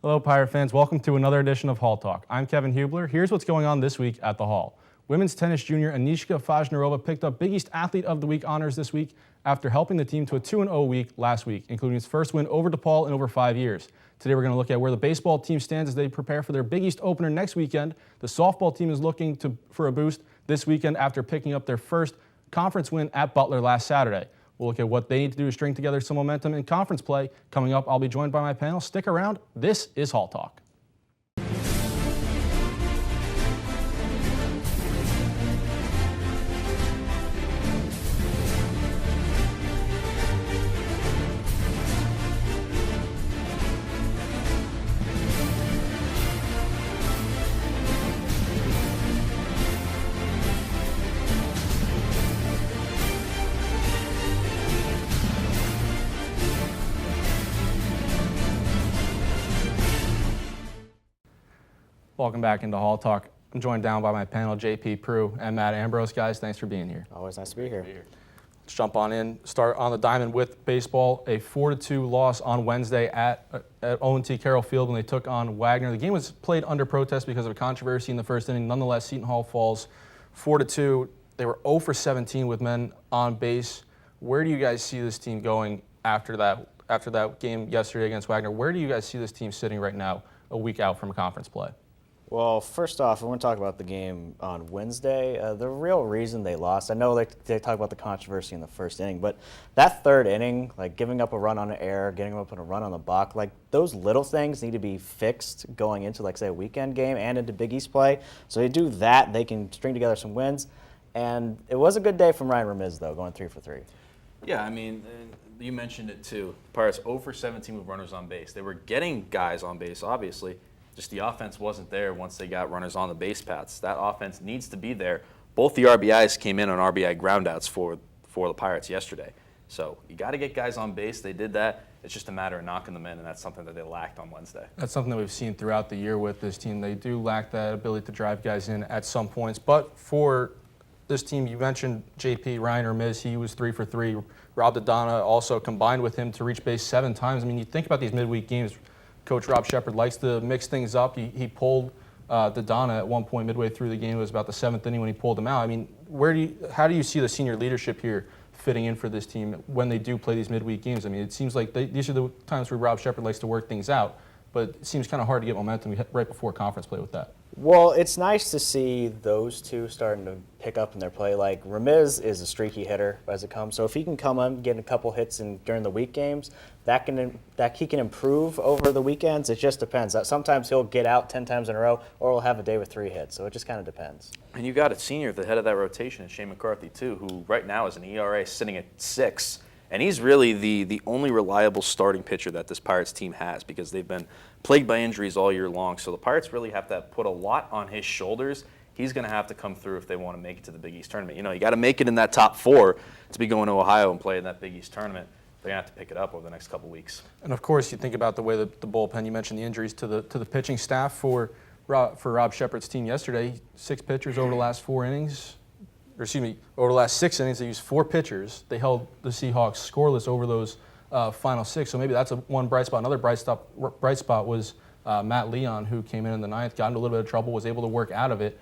Hello, Pirate fans. Welcome to another edition of Hall Talk. I'm Kevin Hubler. Here's what's going on this week at the Hall. Women's tennis junior Anishka Fajnarova picked up Big East Athlete of the Week honors this week after helping the team to a 2-0 week last week, including its first win over DePaul in over 5 years. Today we're going to look at where the baseball team stands as they prepare for their Big East opener next weekend. The softball team is looking for a boost this weekend after picking up their first conference win at Butler last Saturday. We'll look at what they need to do to string together some momentum in conference play. Coming up, I'll be joined by my panel. Stick around. This is Hall Talk. Welcome back into Hall Talk. I'm joined down by my panel, JP Prue and Matt Ambrose. Guys, thanks for being here. Always nice to be here. Let's jump on in. Start on the diamond with baseball. A 4-2 loss on Wednesday at O&T Carroll Field when they took on Wagner. The game was played under protest because of a controversy in the first inning. Nonetheless, Seton Hall falls 4-2. They were 0 for 17 with men on base. Where do you guys see this team going after that game yesterday against Wagner? Where do you guys see this team sitting right now, a week out from conference play? Well, first off, I want to talk about the game on Wednesday. The real reason they lost, I know they talk about the controversy in the first inning, but that third inning, like giving up a run on an error, getting up on a run on the balk, like those little things need to be fixed going into, like, say, a weekend game and into Big East play. So they do that, they can string together some wins. And it was a good day from Ryan Ramiz, though, going 3 for 3. Yeah, I mean, you mentioned it too. The Pirates 0 for 17 with runners on base. They were getting guys on base, obviously. Just the offense wasn't there once they got runners on the base paths. That offense needs to be there. Both the RBIs came in on RBI groundouts for the Pirates yesterday. So you got to get guys on base. They did that. It's just a matter of knocking them in, and that's something that they lacked on Wednesday. That's something that we've seen throughout the year with this team. They do lack that ability to drive guys in at some points. But for this team, you mentioned JP, Ryan Ramiz. He was 3 for 3. Rob Dodonna also combined with him to reach base 7 times. I mean, you think about these midweek games, Coach Rob Shepard likes to mix things up. He pulled Dodonna at one point midway through the game. It was about the 7th inning when he pulled him out. I mean, how do you see the senior leadership here fitting in for this team when they do play these midweek games? I mean, it seems like these are the times where Rob Shepard likes to work things out, but it seems kind of hard to get momentum right before conference play with that. Well, it's nice to see those two starting to pick up in their play. Like, Ramiz is a streaky hitter as it comes, so if he can come in, get a couple hits during the week games, that he can improve over the weekends. It just depends. Sometimes he'll get out 10 times in a row, or he'll have a day with 3 hits, so it just kind of depends. And you got a senior at the head of that rotation, Shane McCarthy, too, who right now is an ERA sitting at 6. And he's really the only reliable starting pitcher that this Pirates team has, because they've been plagued by injuries all year long. So the Pirates really have to put a lot on his shoulders. He's going to have to come through if they want to make it to the Big East tournament. You know, you got to make it in that top 4 to be going to Ohio and play in that Big East tournament. They're going to have to pick it up over the next couple weeks. And of course, you think about the way that the bullpen, you mentioned the injuries to the pitching staff for Rob Shepard's team yesterday. 6 pitchers over the last 4 innings. Over the last 6 innings, they used 4 pitchers. They held the Seahawks scoreless over those final 6. So maybe that's one bright spot. Another bright spot was Matt Leon, who came in the 9th, got into a little bit of trouble, was able to work out of it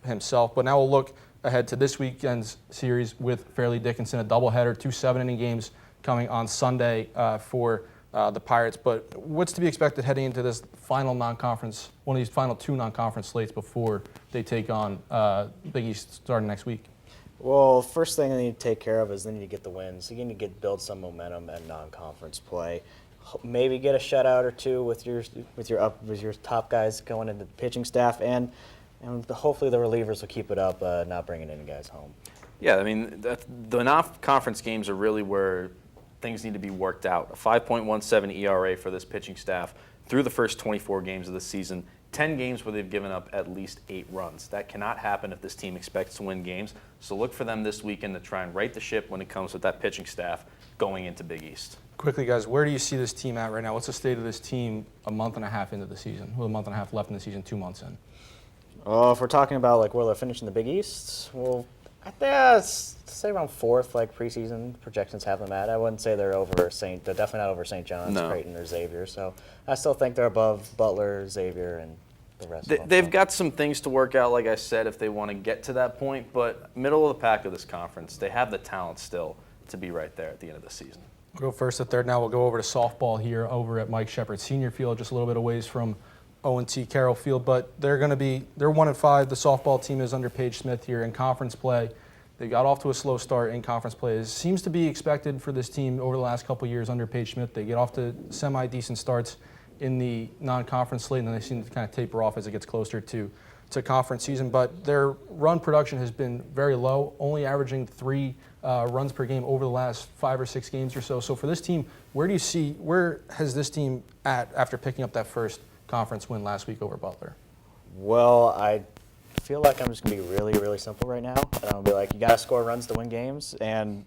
himself. But now we'll look ahead to this weekend's series with Fairleigh Dickinson, a doubleheader, 2 7-inning games coming on Sunday for the Pirates. But what's to be expected heading into this final non-conference, one of these final 2 non-conference slates before they take on Big East starting next week? Well, first thing they need to take care of is they need to get the wins. You need to build some momentum and non-conference play. Maybe get a shutout or 2 with your top guys going into the pitching staff, and hopefully the relievers will keep it up, not bringing any guys home. Yeah, I mean, the non-conference games are really where things need to be worked out. A 5.17 ERA for this pitching staff through the first 24 games of the season. 10 games where they've given up at least 8 runs. That cannot happen if this team expects to win games. So look for them this weekend to try and right the ship when it comes with that pitching staff going into Big East. Quickly, guys, where do you see this team at right now? What's the state of this team a month and a half into the season? Well, a month and a half left in the season, 2 months in. If we're talking about like where they're finishing the Big East, well, I think say around fourth, like preseason projections have them at. I wouldn't say they're over St. They're definitely not over St. John's, No. Creighton, or Xavier. So I still think they're above Butler, Xavier, and the rest of them. They've got some things to work out, like I said, if they want to get to that point. But middle of the pack of this conference, they have the talent still to be right there at the end of the season. We'll go first to third now. We'll go over to softball here over at Mike Shepard Senior Field, just a little bit away from O&T Carroll Field. But they're 1-5. The softball team is under Paige Smith here in conference play. They got off to a slow start in conference play. It seems to be expected for this team over the last couple of years under Paige Smith. They get off to semi-decent starts in the non-conference slate, and then they seem to kind of taper off as it gets closer to conference season. But their run production has been very low, only averaging 3 runs per game over the last 5 or 6 games or so. So for this team, where has this team at after picking up that first conference win last week over Butler? Well, I feel like I'm just going to be really, really simple right now. And I'll be like, you got to score runs to win games. And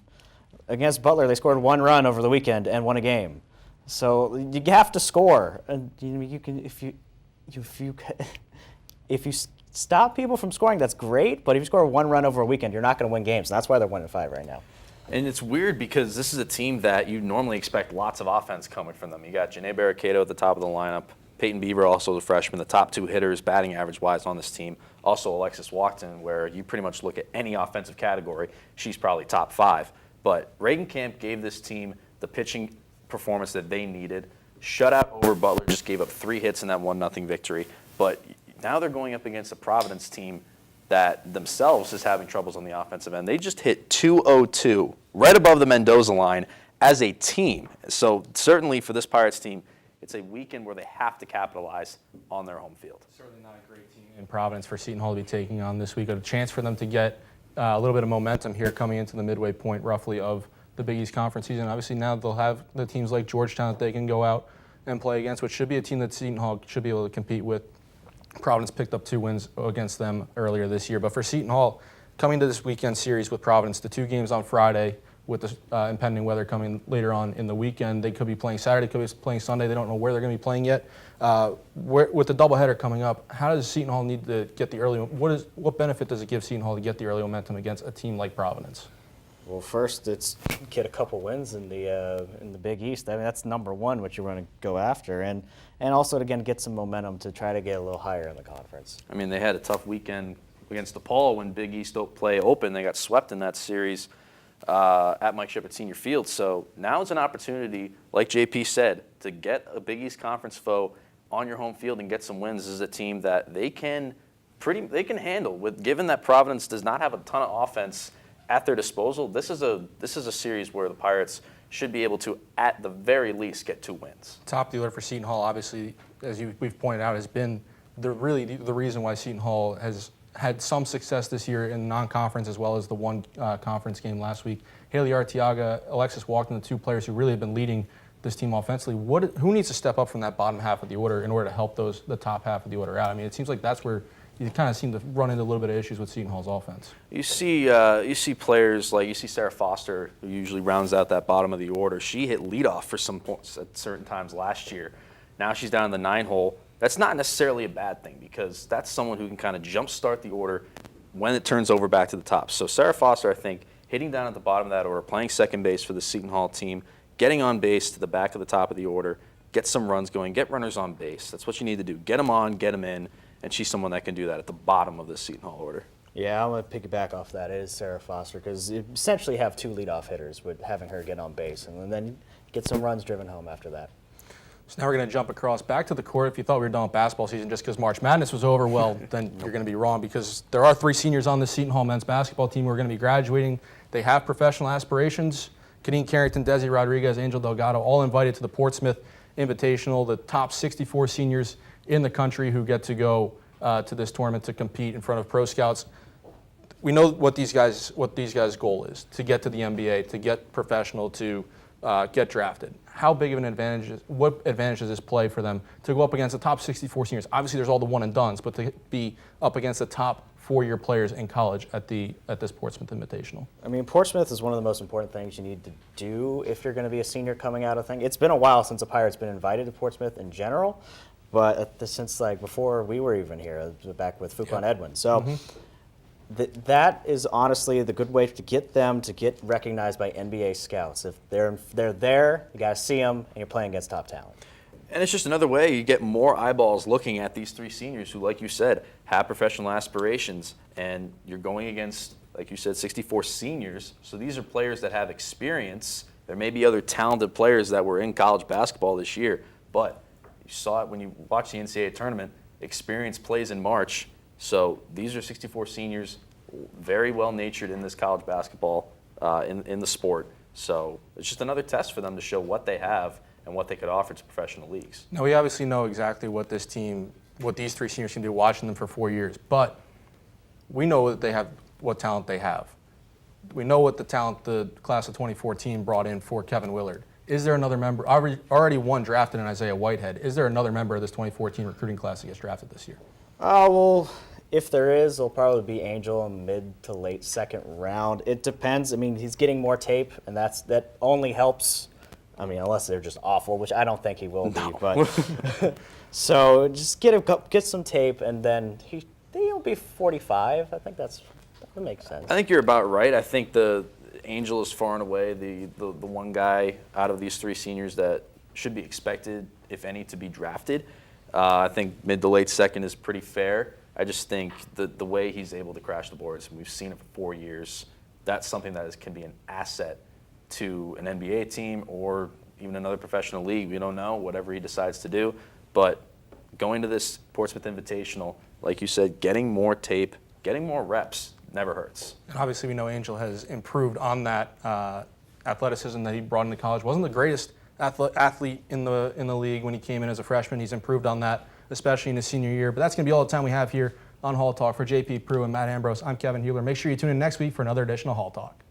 against Butler, they scored 1 run over the weekend and won a game. So you have to score. And you can, if you stop people from scoring, that's great. But if you score 1 run over a weekend, you're not going to win games. And that's why they're 1-5 right now. And it's weird because this is a team that you normally expect lots of offense coming from them. You got Janae Barricado at the top of the lineup. Peyton Beaver, also the freshman, the top 2 hitters batting average-wise on this team. Also Alexis Walkton, where you pretty much look at any offensive category, she's probably top 5. But Reagan Camp gave this team the pitching performance that they needed. Shutout over Butler, just gave up 3 hits in that 1-0 victory. But now they're going up against a Providence team that themselves is having troubles on the offensive end. They just hit 202 right above the Mendoza line as a team. So certainly for this Pirates team, it's a weekend where they have to capitalize on their home field. Certainly not a great team in Providence for Seton Hall to be taking on this week. A chance for them to get a little bit of momentum here coming into the midway point roughly of the Big East Conference season. Obviously now they'll have the teams like Georgetown that they can go out and play against, which should be a team that Seton Hall should be able to compete with. Providence picked up 2 wins against them earlier this year. But for Seton Hall, coming to this weekend series with Providence, the 2 games on Friday with the impending weather coming later on in the weekend, they could be playing Saturday, could be playing Sunday. They don't know where they're going to be playing yet. With the doubleheader coming up, how does Seton Hall need to get the early? What benefit does it give Seton Hall to get the early momentum against a team like Providence? Well, first, it's get a couple wins in the Big East. I mean, that's number one, what you want to go after, and also again get some momentum to try to get a little higher in the conference. I mean, they had a tough weekend against DePaul when Big East play open. They got swept in that series at Mike Shepard Senior Field. So now is an opportunity, like JP said, to get a Big East Conference foe on your home field and get some wins. This is a team that they can handle. Given that Providence does not have a ton of offense at their disposal, this is a series where the Pirates should be able to, at the very least, get 2 wins. Top of the order for Seton Hall, obviously, as we've pointed out, has been the reason why Seton Hall has had some success this year in non-conference as well as the one conference game last week. Haley Arteaga, Alexis Walkton, the 2 players who really have been leading this team offensively. Who needs to step up from that bottom half of the order in order to help the top half of the order out? I mean, it seems like that's where you kind of seem to run into a little bit of issues with Seton Hall's offense. You see players like Sarah Foster, who usually rounds out that bottom of the order. She hit leadoff for some points at certain times last year. Now she's down in the 9 hole. That's not necessarily a bad thing because that's someone who can kind of jumpstart the order when it turns over back to the top. So Sarah Foster, I think, hitting down at the bottom of that order, playing second base for the Seton Hall team, getting on base to the back of the top of the order, get some runs going, get runners on base. That's what you need to do. Get them on, get them in, and she's someone that can do that at the bottom of the Seton Hall order. Yeah, I'm going to piggyback off that. It is Sarah Foster because you essentially have 2 leadoff hitters with having her get on base and then get some runs driven home after that. So now we're going to jump across back to the court. If you thought we were done with basketball season just because March Madness was over, well, then you're going to be wrong because there are 3 seniors on the Seton Hall men's basketball team who are going to be graduating. They have professional aspirations. Kadeen Carrington, Desi Rodriguez, Angel Delgado, all invited to the Portsmouth Invitational, the top 64 seniors in the country who get to go to this tournament to compete in front of pro scouts. We know what these guys' goal is, to get to the NBA, to get professional, to get drafted. How big of an advantage, what advantage does this play for them to go up against the top 64 seniors? Obviously there's all the one and dones, but to be up against the top 4-year players in college at this Portsmouth Invitational. I mean, Portsmouth is one of the most important things you need to do if you're going to be a senior coming out of thing. It's been a while since a Pirate's been invited to Portsmouth in general, but since before we were even here, back with Fuqua and Edwin. So that is honestly the good way to get them to get recognized by NBA scouts. If they're there, you got to see them, and you're playing against top talent. And it's just another way you get more eyeballs looking at these three seniors who, like you said, have professional aspirations. And you're going against, like you said, 64 seniors. So these are players that have experience. There may be other talented players that were in college basketball this year, but you saw it when you watched the NCAA tournament. Experience plays in March. So these are 64 seniors, very well-natured in this college basketball, in the sport. So it's just another test for them to show what they have and what they could offer to professional leagues. Now, we obviously know exactly what this team, what these three seniors can do watching them for 4 years, but we know that they have what talent they have. We know what the talent the class of 2014 brought in for Kevin Willard. Is there another member, already one drafted in Isaiah Whitehead, is there another member of this 2014 recruiting class that gets drafted this year? Well, if there is, it'll probably be Angel in mid to late second round. It depends. I mean, he's getting more tape, and that only helps. I mean, unless they're just awful, which I don't think he will be. But so just get some tape, and then he'll be 45. I think that makes sense. I think you're about right. I think the Angel is far and away the one guy out of these three seniors that should be expected, if any, to be drafted. I think mid to late second is pretty fair. I just think the way he's able to crash the boards, and we've seen it for 4 years, that's something that can be an asset to an NBA team or even another professional league. We don't know, whatever he decides to do. But going to this Portsmouth Invitational, like you said, getting more tape, getting more reps never hurts. And obviously, we know Angel has improved on that athleticism that he brought into college. Wasn't the greatest athlete in the league when he came in as a freshman. He's improved on that, especially in his senior year. But that's going to be all the time we have here on Hall Talk. For JP Prue and Matt Ambrose, I'm Kevin Hewler. Make sure you tune in next week for another edition of Hall Talk.